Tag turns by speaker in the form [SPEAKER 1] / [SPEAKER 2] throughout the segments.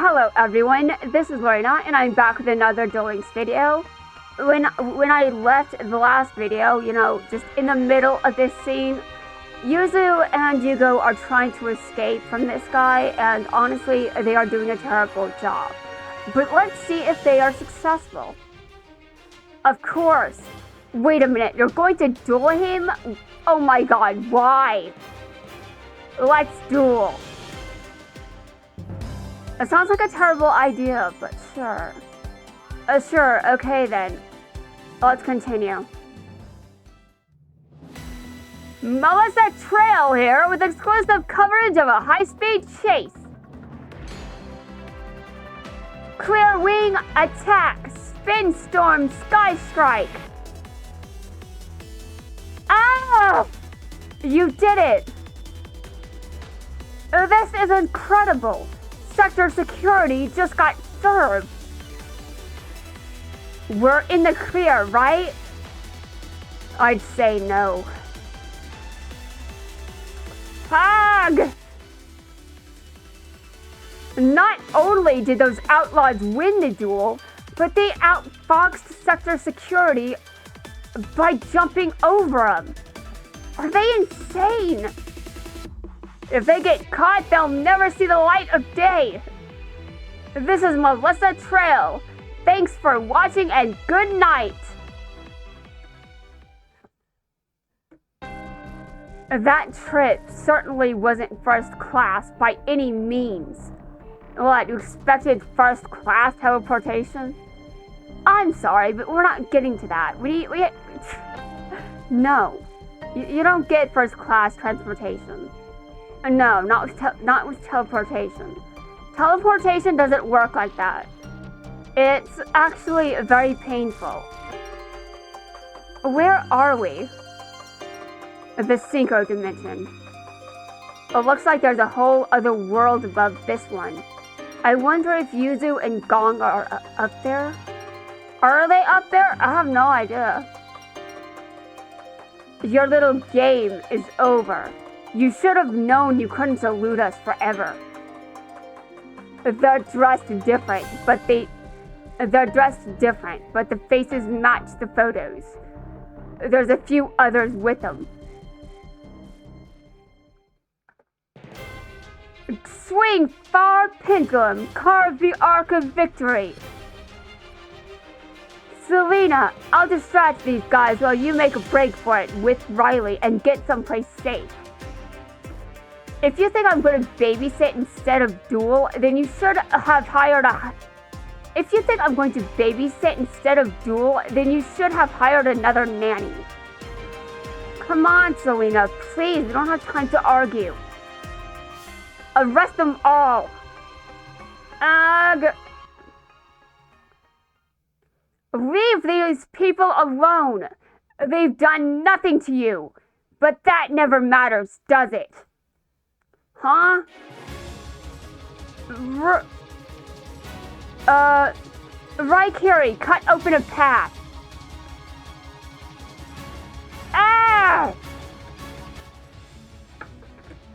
[SPEAKER 1] Hello everyone, this is Lorena and I'm back with another Duelist video. When I left the last video, just in the middle of this scene, Yuzu and Yugo are trying to escape from this guy, and honestly, they are doing a terrible job. But let's see if they are successful. Of course. Wait a minute, you're going to duel him? Oh my god, why? Let's duel. It sounds like a terrible idea, but sure. Sure, okay then. Let's continue. Melissa Trail here with exclusive coverage of a high-speed chase. Clear wing, attack, spin storm, sky strike. Ah! You did it! This is incredible. Sector security just got served. We're in the clear, right? I'd say no. Hag! Not only did those outlaws win the duel, but they outfoxed sector security by jumping over them. Are they insane? If they get caught, they'll never see the light of day. This is Melissa Trail. Thanks for watching and good night. That trip certainly wasn't first class by any means. What, you expected first class teleportation? I'm sorry, but we're not getting to that. No. You don't get first class transportation. No, not with teleportation. Teleportation doesn't work like that. It's actually very painful. Where are we? The Synchro Dimension. It looks like there's a whole other world above this one. I wonder if Yuzu and Gong are up there? Are they up there? I have no idea. Your little game is over. You should have known you couldn't salute us forever. They're dressed different, but the faces match the photos. There's a few others with them. Swing far pendulum, carve the arc of victory. Selena, I'll distract these guys while you make a break for it with Riley and get someplace safe. If you think I'm going to babysit instead of duel, then you should have hired If you think I'm going to babysit instead of duel, then you should have hired another nanny. Come on, Selena, please, we don't have time to argue. Arrest them all. Ugh. Leave these people alone. They've done nothing to you. But that never matters, does it? Huh? Raikiri, cut open a path. Ah!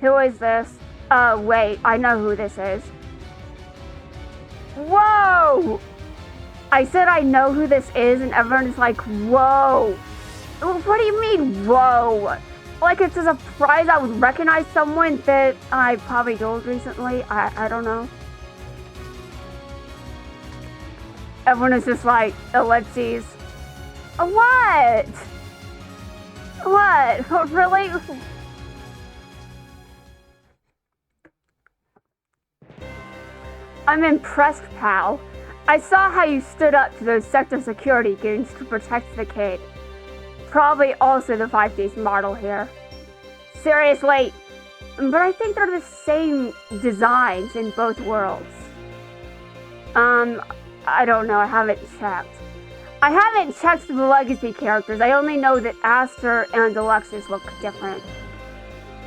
[SPEAKER 1] Who is this? Wait, I know who this is. Whoa! I said I know who this is, and everyone is like, whoa. What do you mean, whoa? Like it's a surprise I would recognize someone that I probably dueled recently. I don't know. Everyone is just like, ellipses. What? What? Really? I'm impressed, pal. I saw how you stood up to those sector security goons to protect the kid. Probably also the 5D's model here. Seriously, but I think they're the same designs in both worlds. I don't know, I haven't checked. I haven't checked the legacy characters, I only know that Aster and Alexis look different.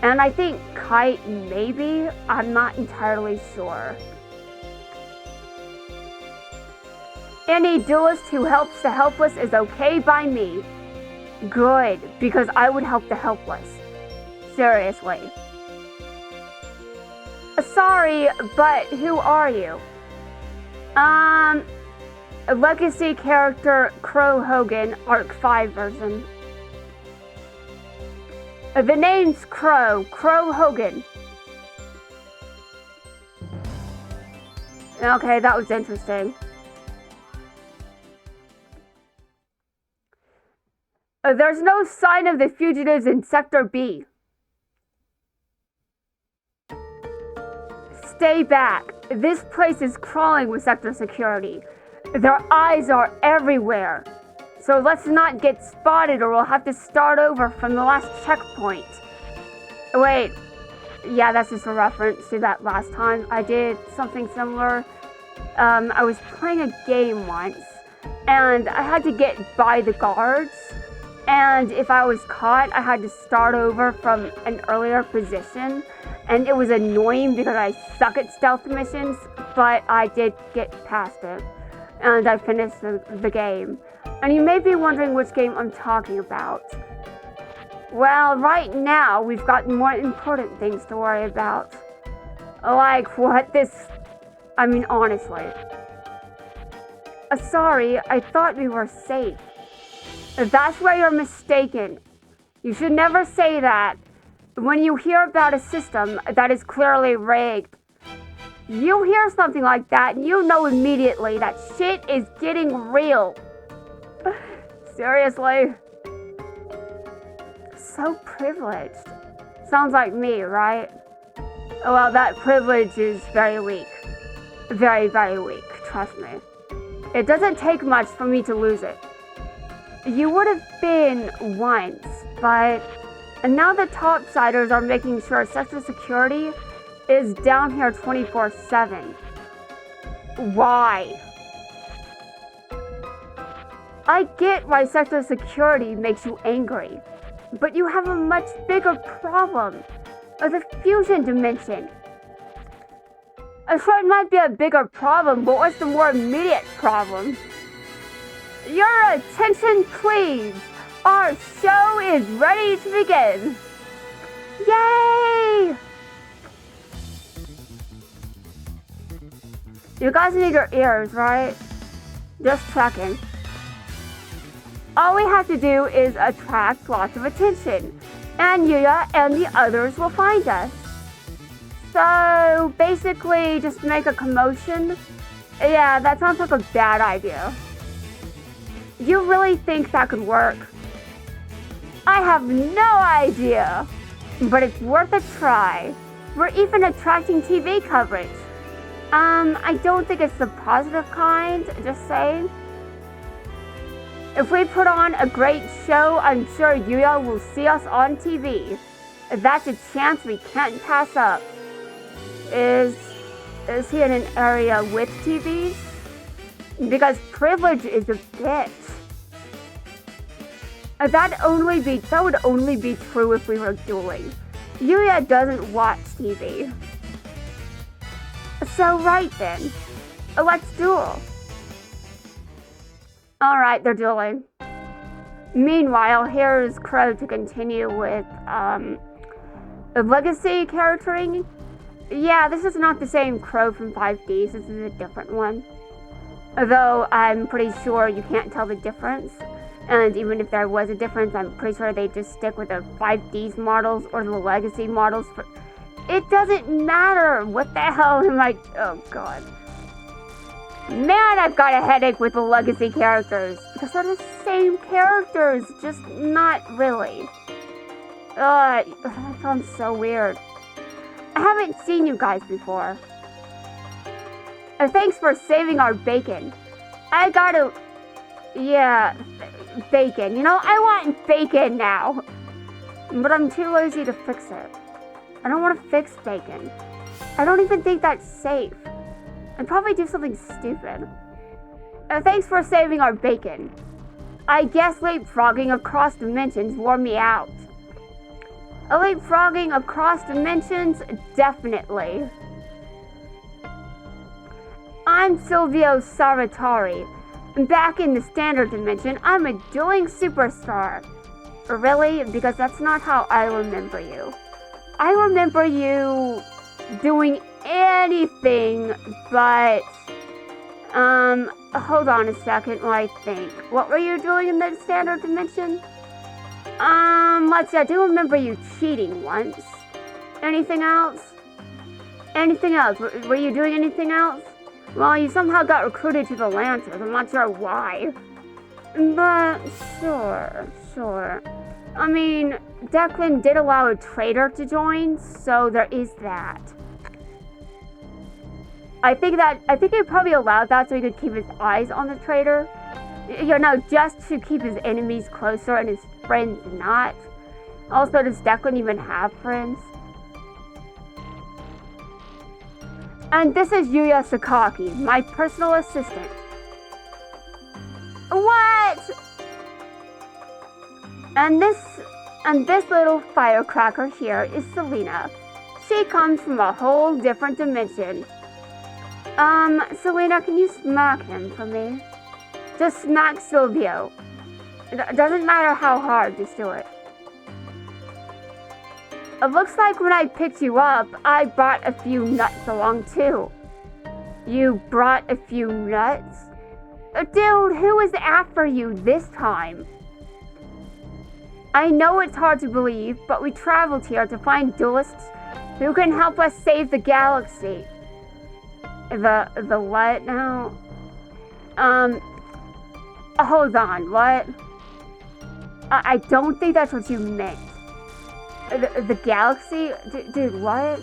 [SPEAKER 1] And I think Kite maybe, I'm not entirely sure. Any duelist who helps the helpless is okay by me. Good, because I would help the helpless. Seriously. Sorry, but who are you? Um, a legacy character Crow Hogan Arc 5 version. The name's Crow Hogan. Okay, that was interesting. There's no sign of the fugitives in Sector B. Stay back. This place is crawling with sector security. Their eyes are everywhere. So let's not get spotted or we'll have to start over from the last checkpoint. Wait. Yeah, that's just a reference to that last time I did something similar. I was playing a game once, and I had to get by the guards, and if I was caught, I had to start over from an earlier position, and it was annoying because I suck at stealth missions, but I did get past it, and I finished the game. And you may be wondering which game I'm talking about. Well, right now, we've got more important things to worry about. Like honestly. Sorry, I thought we were safe. That's where you're mistaken. You should never say that. When you hear about a system that is clearly rigged, you hear something like that, and you know immediately that shit is getting real. Seriously? So privileged. Sounds like me, right? Well, that privilege is very weak. Very, very weak, trust me. It doesn't take much for me to lose it. You would have been once, but now the topsiders are making sure sector security is down here 24/7. Why? I get why sector security makes you angry, but you have a much bigger problem. The fusion dimension. Sure, it might be a bigger problem, but what's the more immediate problem? Your attention, please! Our show is ready to begin! Yay! You guys need your ears, right? Just checking. All we have to do is attract lots of attention, and Yuya and the others will find us. So, basically, just make a commotion? Yeah, that sounds like a bad idea. You really think that could work? I have no idea, but it's worth a try. We're even attracting TV coverage. I don't think it's the positive kind, just saying. If we put on a great show, I'm sure Yuya will see us on TV. That's a chance we can't pass up. Is he in an area with TVs? Because privilege is a bitch. That would only be true if we were dueling. Yuya doesn't watch TV. So right then, let's duel. Alright, they're dueling. Meanwhile, here's Crow to continue with legacy charactering. Yeah, this is not the same Crow from 5Ds, this is a different one. Although I'm pretty sure you can't tell the difference. And even if there was a difference, I'm pretty sure they just stick with the 5Ds models or the legacy models. It doesn't matter. What the hell am I... Oh, God. Man, I've got a headache with the legacy characters. Because they're the same characters, just not really. That sounds so weird. I haven't seen you guys before. Thanks for saving our bacon. I gotta... Yeah, bacon. You know, I want bacon now. But I'm too lazy to fix it. I don't want to fix bacon. I don't even think that's safe. I'd probably do something stupid. Thanks for saving our bacon. I guess leapfrogging across dimensions wore me out. Leapfrogging across dimensions? Definitely. I'm Silvio Sarvatari. Back in the standard dimension, I'm a dueling superstar. Really? Because that's not how I remember you. I remember you doing anything but Hold on a second while I think. What were you doing in the standard dimension? Let's see, I do remember you cheating once. Anything else? Anything else? Were you doing anything else? Well, you somehow got recruited to the Lancers. I'm not sure why. But, sure. I mean, Declan did allow a traitor to join, so there is that. I think he probably allowed that so he could keep his eyes on the traitor. You know, just to keep his enemies closer and his friends not. Also, does Declan even have friends? And this is Yuya Sakaki, my personal assistant. What? And this little firecracker here is Selena. She comes from a whole different dimension. Selena, can you smack him for me? Just smack Silvio. It doesn't matter how hard, just do it. It looks like when I picked you up, I brought a few nuts along too. You brought a few nuts? Dude, who is after you this time? I know it's hard to believe, but we traveled here to find duelists who can help us save the galaxy. The what now? Hold on, what? I don't think that's what you meant. The galaxy? Dude, what?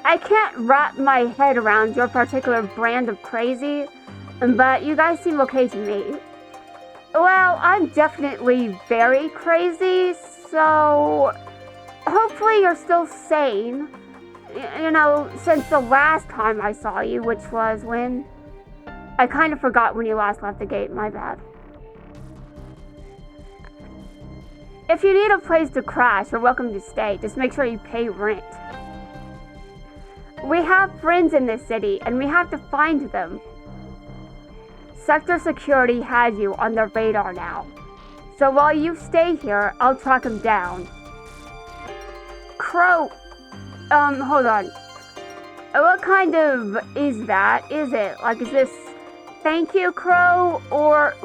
[SPEAKER 1] I can't wrap my head around your particular brand of crazy, but you guys seem okay to me. Well, I'm definitely very crazy, so hopefully you're still sane. You know, since the last time I saw you, which was when... I kind of forgot when you last left the gate, my bad. If you need a place to crash, you're welcome to stay. Just make sure you pay rent. We have friends in this city, and we have to find them. Sector Security has you on their radar now. So while you stay here, I'll track them down. Crow, hold on. What kind of is that? Is it? Like, is this thank you, Crow? Or,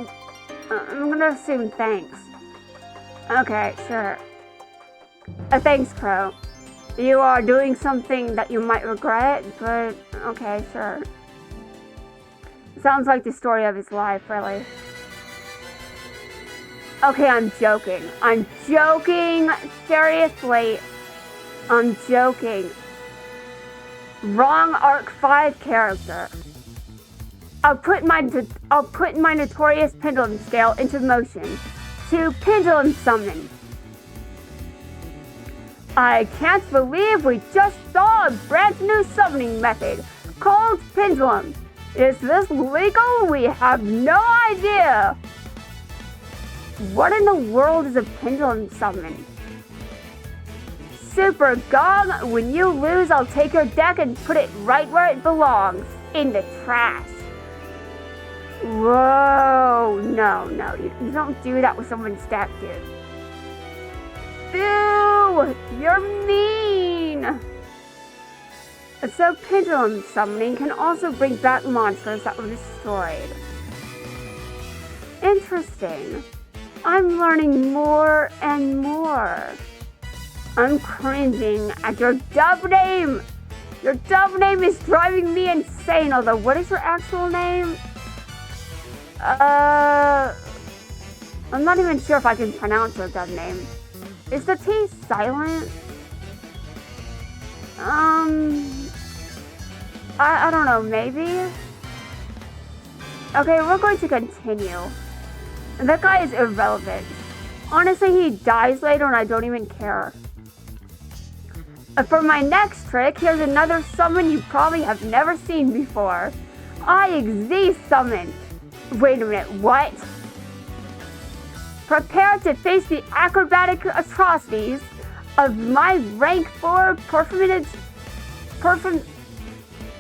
[SPEAKER 1] I'm gonna assume thanks. Okay, sure. Thanks, Crow. You are doing something that you might regret, but okay, sure. Sounds like the story of his life, really. Okay, I'm joking. I'm joking. Seriously. I'm joking. Wrong Arc 5 character. I'll put my notorious pendulum scale into motion to pendulum summon. I can't believe we just saw a brand new summoning method called pendulum. Is this legal? We have no idea. What in the world is a pendulum summon? Super Gong, when you lose, I'll take your deck and put it right where it belongs, in the trash. Whoa, no, you don't do that with someone's deck, dude. Ew, you're mean. So pendulum summoning can also bring back monsters that were destroyed. Interesting. I'm learning more and more. I'm cringing at your dub name. Your dub name is driving me insane, although what is your actual name? I'm not even sure if I can pronounce your dub name. Is the T silent? I don't know, maybe? Okay, we're going to continue. That guy is irrelevant. Honestly, he dies later and I don't even care. For my next trick, here's another summon you probably have never seen before. IXZ summon. Wait a minute, what? Prepare to face the acrobatic atrocities of my rank 4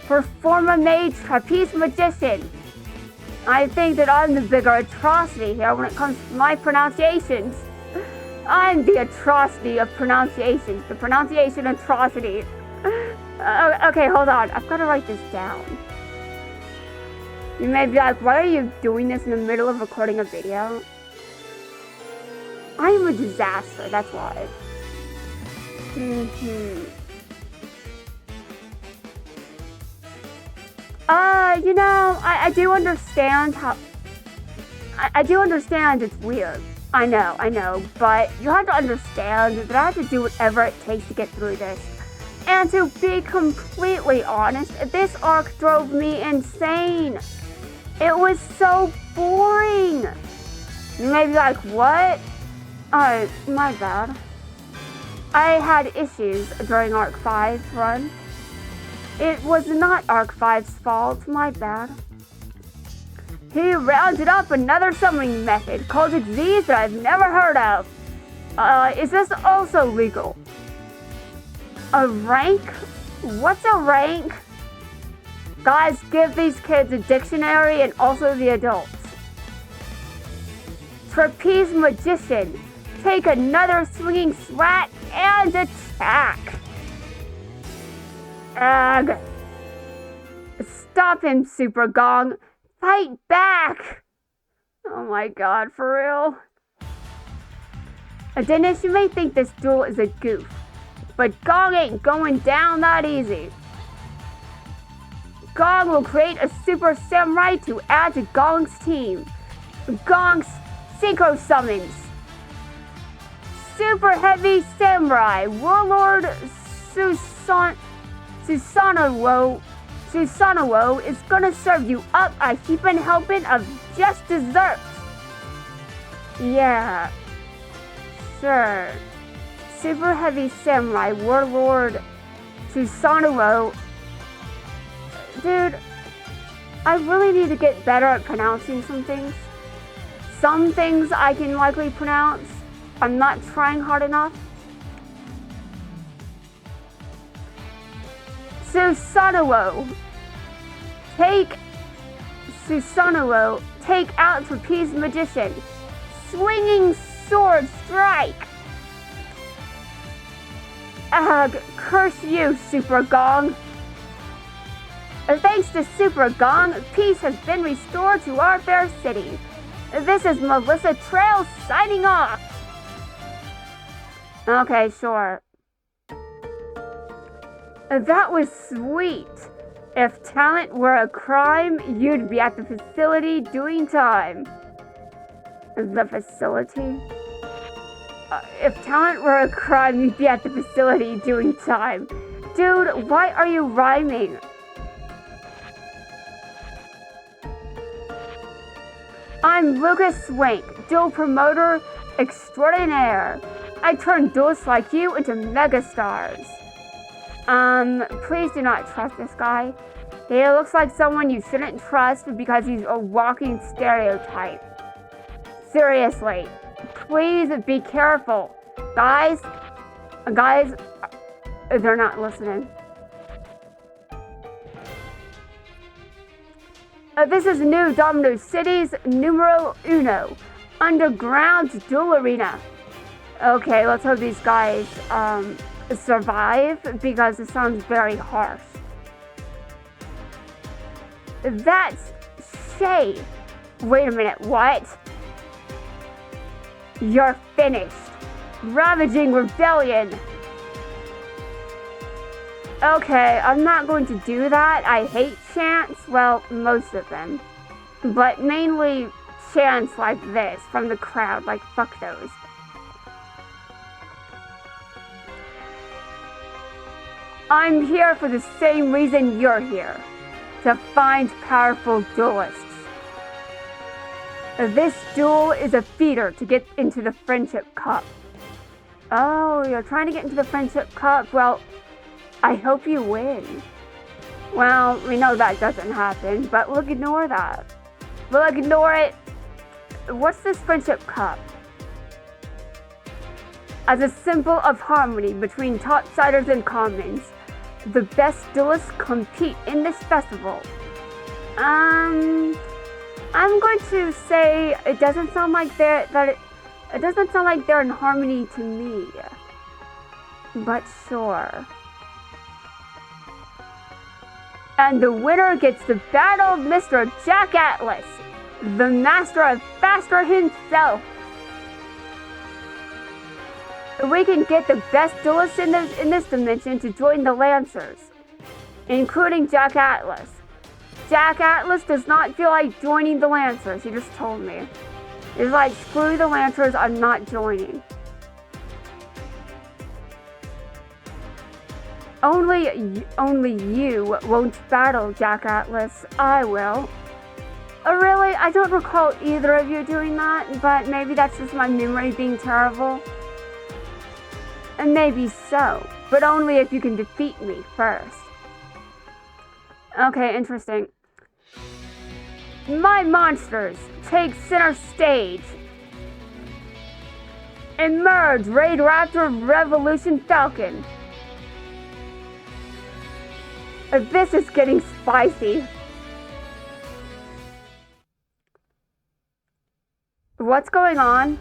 [SPEAKER 1] Performa Mage Trapeze Magician. I think that I'm the bigger atrocity here when it comes to my pronunciations. I'm the atrocity of pronunciation. The pronunciation atrocity. Okay, hold on. I've got to write this down. You may be like, why are you doing this in the middle of recording a video? I am a disaster, that's why. You know, I do understand how... I do understand it's weird. I know, but you have to understand that I have to do whatever it takes to get through this. And to be completely honest, this arc drove me insane. It was so boring. You may be like, what? Oh, my bad. I had issues during Arc 5's run. It was not Arc 5's fault, my bad. He rounded up another summoning method called a disease that I've never heard of. Is this also legal? A rank? What's a rank? Guys, give these kids a dictionary and also the adults. Trapeze Magician. Take another swinging swat and attack. Ugh. Stop him, Super Gong. Fight back! Oh my god, for real? Dennis, you may think this duel is a goof, but Gong ain't going down that easy. Gong will create a Super Samurai to add to Gong's team. Gong's Synchro Summons. Super Heavy Samurai, Warlord Susanoo is gonna serve you up a heaping helping of just desserts. Yeah, sure. Super Heavy Samurai, Warlord Susanoo. Dude, I really need to get better at pronouncing some things. Some things I can likely pronounce. I'm not trying hard enough. Susanoo. Take out Trapeze Magician. Swinging Sword Strike. Ugh, curse you, Super Gong. Thanks to Super Gong, peace has been restored to our fair city. This is Melissa Trail signing off. Okay, sure. That was sweet. If talent were a crime, you'd be at the facility doing time. The facility? If talent were a crime, you'd be at the facility doing time. Dude, why are you rhyming? I'm Lucas Swank, dual promoter extraordinaire. I turn duelists like you into megastars. Please do not trust this guy. He looks like someone you shouldn't trust because he's a walking stereotype. Seriously, please be careful. Guys, they're not listening. This is New Domino City's numero uno, underground duel arena. Okay, let's hope these guys, survive, because it sounds very harsh. That's Shay. Wait a minute, what? You're finished. Ravaging Rebellion. Okay, I'm not going to do that. I hate chants, well, most of them. But mainly chants like this from the crowd, like fuck those. I'm here for the same reason you're here. To find powerful duelists. This duel is a feeder to get into the Friendship Cup. Oh, you're trying to get into the Friendship Cup? Well, I hope you win. Well, we know that doesn't happen, but we'll ignore that. We'll ignore it. What's this Friendship Cup? As a symbol of harmony between topsiders and commons, the best duelists compete in this festival. I'm going to say it doesn't sound like It doesn't sound like they're in harmony to me. But sure. And the winner gets the battle of Mr. Jack Atlas, the master of Faster himself. We can get the best duelist in this dimension to join the Lancers, including Jack Atlas. Jack Atlas does not feel like joining the Lancers, he just told me. He's like, screw the Lancers, I'm not joining. Only you won't battle Jack Atlas. I will. Really? I don't recall either of you doing that, but maybe that's just my memory being terrible. And maybe so, but only if you can defeat me first. Okay, interesting. My monsters take center stage. Emerge, Raid Raptor Revolution Falcon. This is getting spicy. What's going on?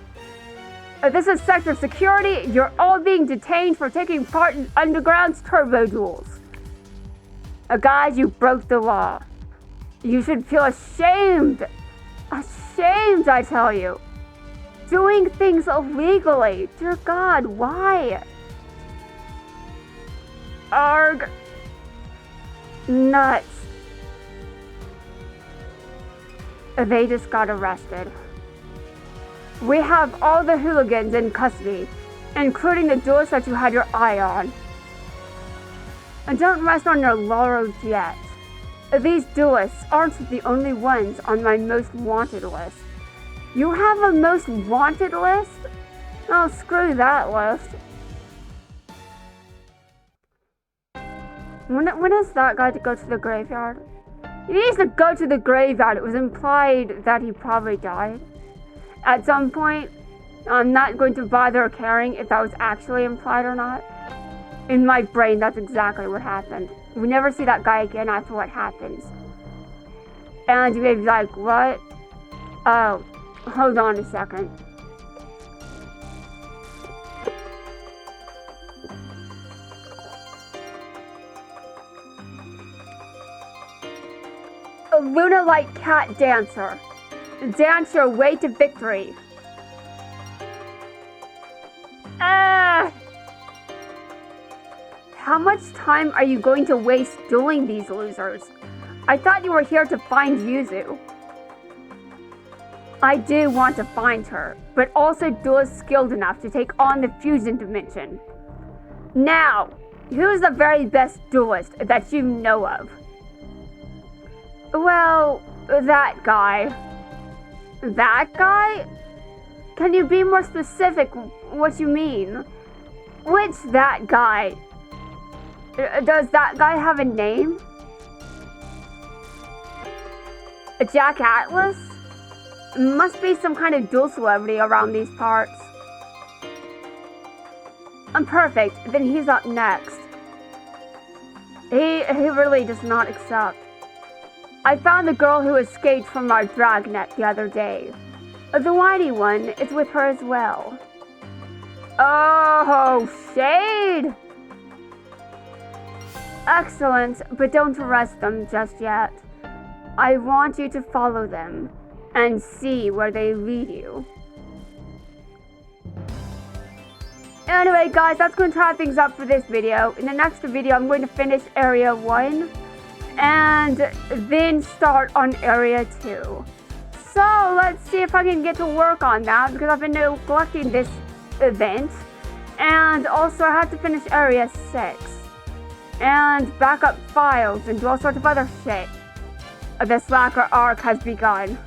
[SPEAKER 1] This is Sector Security. You're all being detained for taking part in Underground's turbo duels. Guys, you broke the law. You should feel ashamed. Ashamed, I tell you. Doing things illegally. Dear God, why? Arg. Nuts. They just got arrested. We have all the hooligans in custody, including the duelist that you had your eye on. And don't rest on your laurels yet. These duelists aren't the only ones on my most wanted list. You have a most wanted list? Oh, screw that list. When is that guy to go to the graveyard? He needs to go to the graveyard. It was implied that he probably died at some point. I'm not going to bother caring if that was actually implied or not. In my brain, that's exactly what happened. We never see that guy again after what happens. And you may be like, what? Oh, hold on a second. A Luna-like cat dancer. Dance your way to victory. How much time are you going to waste dueling these losers? I thought you were here to find Yuzu. I do want to find her, but also duelists skilled enough to take on the fusion dimension. Now, who's the very best duelist that you know of? Well, that guy. That guy? Can you be more specific what you mean? Which that guy? Does that guy have a name? Jack Atlas? Must be some kind of duel celebrity around these parts. I'm perfect, then he's up next. He really does not accept. I found the girl who escaped from our dragnet the other day. The whitey one is with her as well. Oh, shade! Excellent, but don't arrest them just yet. I want you to follow them and see where they lead you. Anyway, guys, that's going to wrap things up for this video. In the next video, I'm going to finish Area 1 and then start on Area 2. So, let's see if I can get to work on that because I've been neglecting this event. And also, I have to finish Area 6. And back up files and do all sorts of other shit. The Slacker arc has begun.